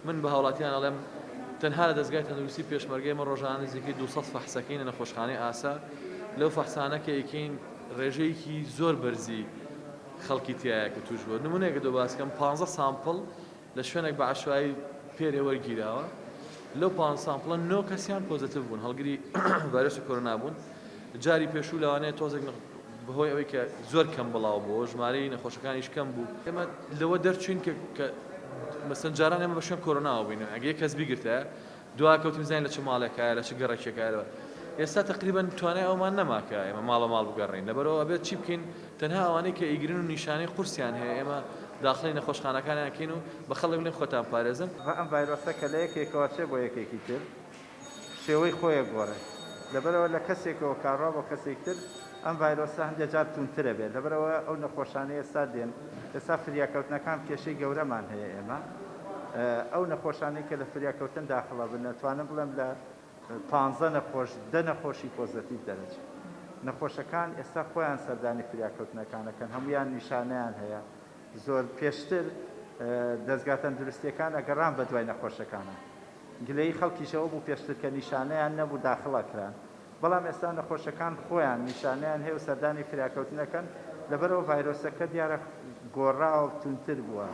من بە هاوڵاتیان ئەڵێم تەنها لە دەستگای تەندروستی پێشمەرگەی ئێمە ڕۆژانە نزیکەی 200 فەحسەکەین لە نەخۆشخانەی ئاسا لەو فەحسانە کە ئەیکەین ڕێژەیەکی زۆر بەرزی خەڵکی تایە کە توش بووە نمونەیەکە دۆ باسکەم 15 سامپڵ لە شوێنێک بە عەشوایی پێرێ وەرگیراوە لەو 15 سامپڵە 9 کەسیان پۆزتیڤ بوون هەڵگری ڤایرۆسی کۆرۆنا بوون جاری پێشوو لەوانەیە تۆزێک بەهۆی ئەوەی کە زۆر کەم بڵاو بوو ژمارەی نەخۆشەکانیش کەم بوو ئێمە لەوە دەرچوین کە مەسەن جاران ئێمە بە شوێن کۆرۆناوە بووین ئەگەر کەس بیگرتە دوای کەوتین زانین لە چ ماڵێکایە لە چ گەڕێکێکایە ئێستا تقریبا توانای ئەومان نەماکە ئێمە ماڵە ماڵ بگەڕین لەبەرەوە ئەبێت چی بکەین تەنها ئەوانەی کە ئیگرن و نیشانەی قورسیان هەیە ئێمە داخلی نەخۆشخانەکانیانکەین و بە خەڵک بڵێن خۆتان پارێزن ئەم ڤایرۆسە کە لە یەکێکەوە چێ بۆ یەکێکی تر شێوەی خۆیە گۆڕێ لەبەرەوە لە کەسێکەوە کاڕوا بۆ کەسێک تر ئەم ڤایرۆسە هەندێک جار تونترە بێت لەبەرەوە ئەو نەخۆشانەی ئێستا دێن ئێستا فریاکەوتنەکان کێشەی گەورەمان هەیە ئێمە ئەو نەخۆشانەی کە لە فریاکەوتن داخڵە بن نەتوانم بڵێم لە 15 نەخۆش 10 نەخۆشی پۆزتیڤ دەرەچێت نەخۆشەکان ئێستا خۆیان سەردانی فریاکەوتنەکانەکەن هەمویان نیشانەیان هەیە زۆر پێشتر دەستگا تەندروستیەکان ئەگەڕان بە دوای نەخۆشەکانە گلەی خەڵکیشەوە بوو پێشتر کە نیشانەیان نەبوو داخڵەکران بەڵام ئێستا نەخۆشەکان خۆیان نیشانەیان هەیە و سەردانی فریاکەوتنەکەن لەبەرەوە ڤایرۆسەکە دیارە گۆڕاوە و تونتر بووە.